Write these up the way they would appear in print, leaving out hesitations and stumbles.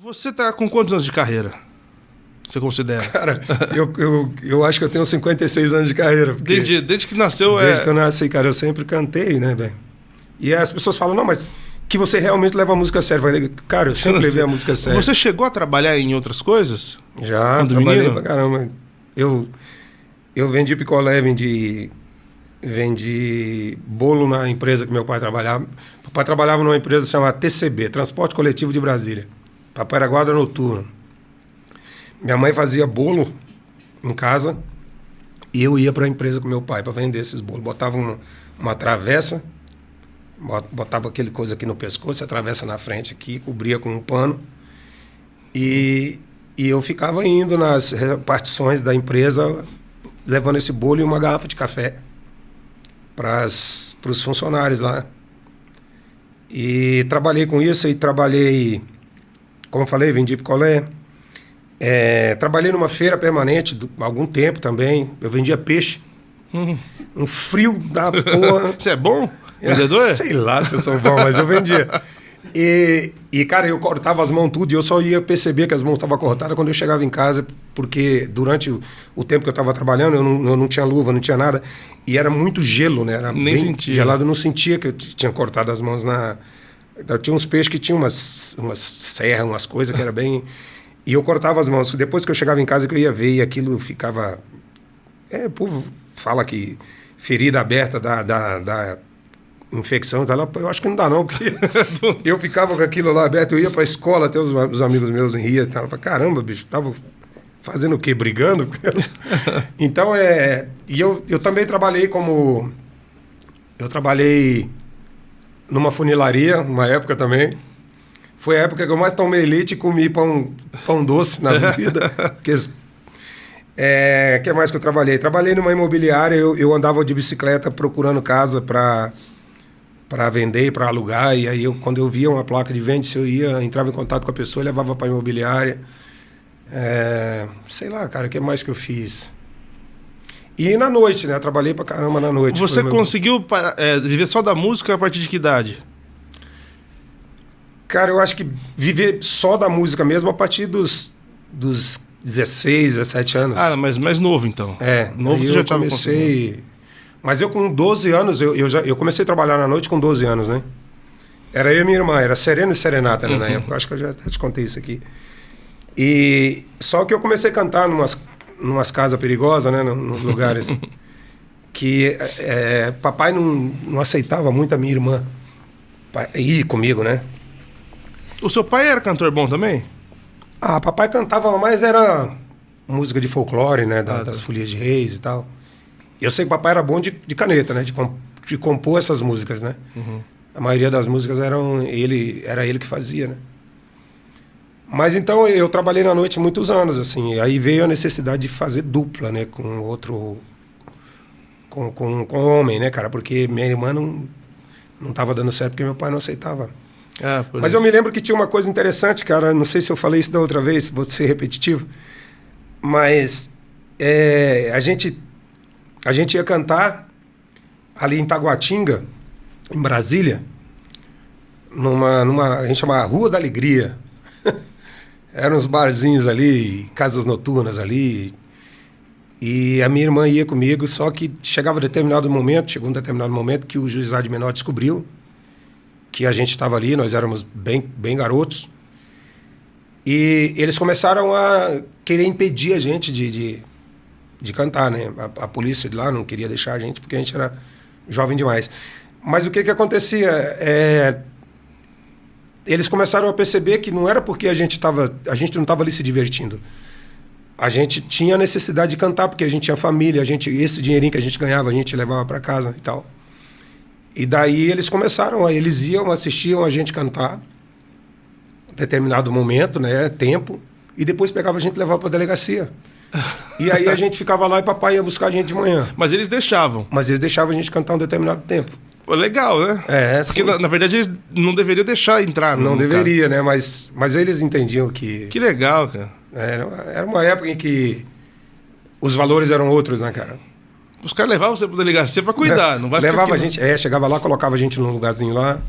Você tá com quantos anos de carreira? Você considera? Cara, eu acho que eu tenho 56 anos de carreira. Desde que nasceu... Desde que eu nasci, cara, eu sempre cantei, né, velho? E as pessoas falam, não, mas que você realmente leva a música a sério. Eu falei, cara, eu sempre levei a música a sério. Você chegou a trabalhar em outras coisas? Já, trabalhei pra caramba. Eu vendi picolé, vendi bolo na empresa que meu pai trabalhava. Papai trabalhava numa empresa chamada TCB, Transporte Coletivo de Brasília. Papai era guarda noturno. Minha mãe fazia bolo em casa e eu ia para a empresa com meu pai para vender esses bolos. Botava uma travessa, botava aquele coisa aqui no pescoço, a travessa na frente aqui, cobria com um pano. E eu ficava indo nas repartições da empresa levando esse bolo e uma garrafa de café para os funcionários lá. E trabalhei com isso e trabalhei, como eu falei, vendi picolé. Trabalhei numa feira permanente há algum tempo também. Eu vendia peixe. Um frio da porra. Você é bom? Vendedor? Sei lá se eu sou bom, mas eu vendia. E, cara, eu cortava as mãos tudo e eu só ia perceber que as mãos estavam cortadas quando eu chegava em casa, porque durante o tempo que eu estava trabalhando, eu não tinha luva, não tinha nada. E era muito gelo, né? Era nem bem sentia. Gelado, eu não sentia que eu tinha cortado as mãos Eu tinha uns peixes que tinham umas serras, umas coisas que era bem... E eu cortava as mãos. Depois que eu chegava em casa, que eu ia ver e aquilo ficava... O povo fala que ferida aberta da infecção, tá lá. Eu acho que não dá não, porque eu ficava com aquilo lá aberto, eu ia pra escola, até os amigos meus em Ria, tava, caramba, bicho, tava fazendo o quê? Brigando? Então, e eu também trabalhei eu trabalhei numa funilaria, uma época também. Foi a época que eu mais tomei leite e comi pão doce na vida. Que mais que eu trabalhei? Trabalhei numa imobiliária, eu andava de bicicleta procurando casa para vender, para alugar, e aí quando eu via uma placa de venda, se eu entrava em contato com a pessoa, levava para a imobiliária. Sei lá, cara, o que mais que eu fiz? E na noite, né? Eu trabalhei pra caramba na noite. Você conseguiu viver só da música a partir de que idade? Cara, eu acho que viver só da música mesmo a partir dos 16, 17 anos. Ah, mas mais novo então. Novo você já estava comecei. Mas eu com 12 anos, eu comecei a trabalhar na noite com 12 anos, né? Era eu e minha irmã, era Sereno e Serenata, né, na época. Acho que eu já até te contei isso aqui. E só que eu comecei a cantar numas casas perigosas, né, nos lugares que papai não aceitava muito a minha irmã ir comigo, né? O seu pai era cantor bom também? Papai cantava, mas era música de folclore, né? Das Folias de Reis e tal. Eu sei que papai era bom de caneta, né? De compor essas músicas, né? A maioria das músicas era ele que fazia, né? Mas então eu trabalhei na noite muitos anos, assim. E aí veio a necessidade de fazer dupla, né? Com outro... Com homem, né, cara? Porque minha irmã não tava dando certo porque meu pai não aceitava. Mas eu me lembro que tinha uma coisa interessante, cara. Não sei se eu falei isso da outra vez, vou ser repetitivo. Mas a gente ia cantar ali em Taguatinga, em Brasília, a gente chamava Rua da Alegria. Eram uns barzinhos ali, casas noturnas ali. E a minha irmã ia comigo, só que chegou um determinado momento que o juizado menor descobriu que a gente estava ali, nós éramos bem garotos. E eles começaram a querer impedir a gente de cantar, né? A polícia de lá não queria deixar a gente porque a gente era jovem demais. Mas o que acontecia? Eles começaram a perceber que não era porque a gente não estava ali se divertindo. A gente tinha necessidade de cantar porque a gente tinha família, esse dinheirinho que a gente ganhava, a gente levava para casa e tal. E daí eles assistiam a gente cantar em determinado momento, né, tempo, e depois pegava a gente e levava para a delegacia. E aí a gente ficava lá e papai ia buscar a gente de manhã. Mas eles deixavam? Mas eles deixavam a gente cantar um determinado tempo. Pô, legal, né? Porque na verdade eles não deveriam deixar entrar. Não deveria, né? Mas eles entendiam que... Que legal, cara. Era uma época em que os valores eram outros, né, cara? Os caras levavam você pra delegacia pra cuidar, não vai Levava ficar a gente, chegava lá, colocava a gente num lugarzinho lá,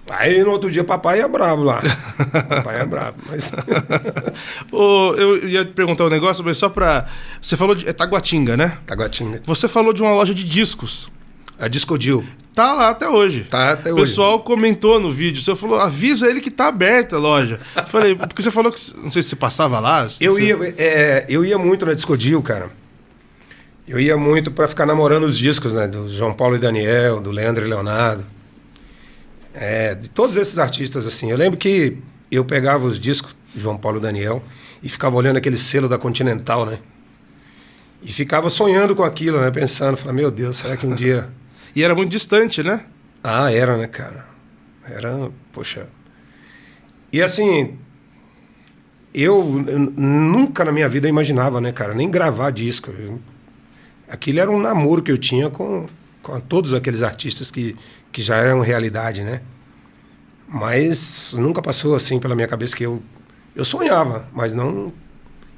Aí no outro dia papai é bravo lá. Papai é bravo, mas... Eu ia te perguntar um negócio, mas só pra... Você falou de Taguatinga, né? Taguatinga. Você falou de uma loja de discos. A Discodil. Tá lá até hoje. Tá até O hoje. pessoal comentou no vídeo. Você falou, avisa ele que tá aberta a loja. Eu falei, porque você falou que... Não sei se você passava lá. Eu ia muito na Discodil, cara. Eu ia muito pra ficar namorando os discos, né? Do João Paulo e Daniel, do Leandro e Leonardo. De todos esses artistas, assim. Eu lembro que eu pegava os discos de João Paulo e Daniel e ficava olhando aquele selo da Continental, né? E ficava sonhando com aquilo, né? Pensando, falava, meu Deus, será que um dia... E era muito distante, né? Ah, era, né, cara? Era, poxa... E assim, eu nunca na minha vida imaginava, né, cara? Nem gravar disco. Aquilo era um namoro que eu tinha com todos aqueles artistas que já eram realidade, né? Mas nunca passou assim pela minha cabeça que eu sonhava, mas não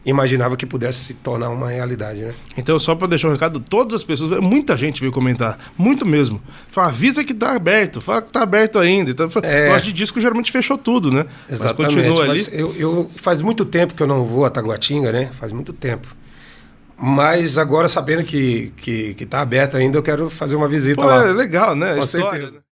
imaginava que pudesse se tornar uma realidade, né? Então, só para deixar um recado, todas as pessoas, muita gente veio comentar, muito mesmo. Fala, avisa que tá aberto, fala que tá aberto ainda. Então, loja de disco geralmente fechou tudo, né? Exatamente. Mas continua ali. Mas eu faz muito tempo que eu não vou a Taguatinga, né? Faz muito tempo. Mas agora, sabendo que tá aberto ainda, eu quero fazer uma visita lá. É legal, né? Com História, certeza. né?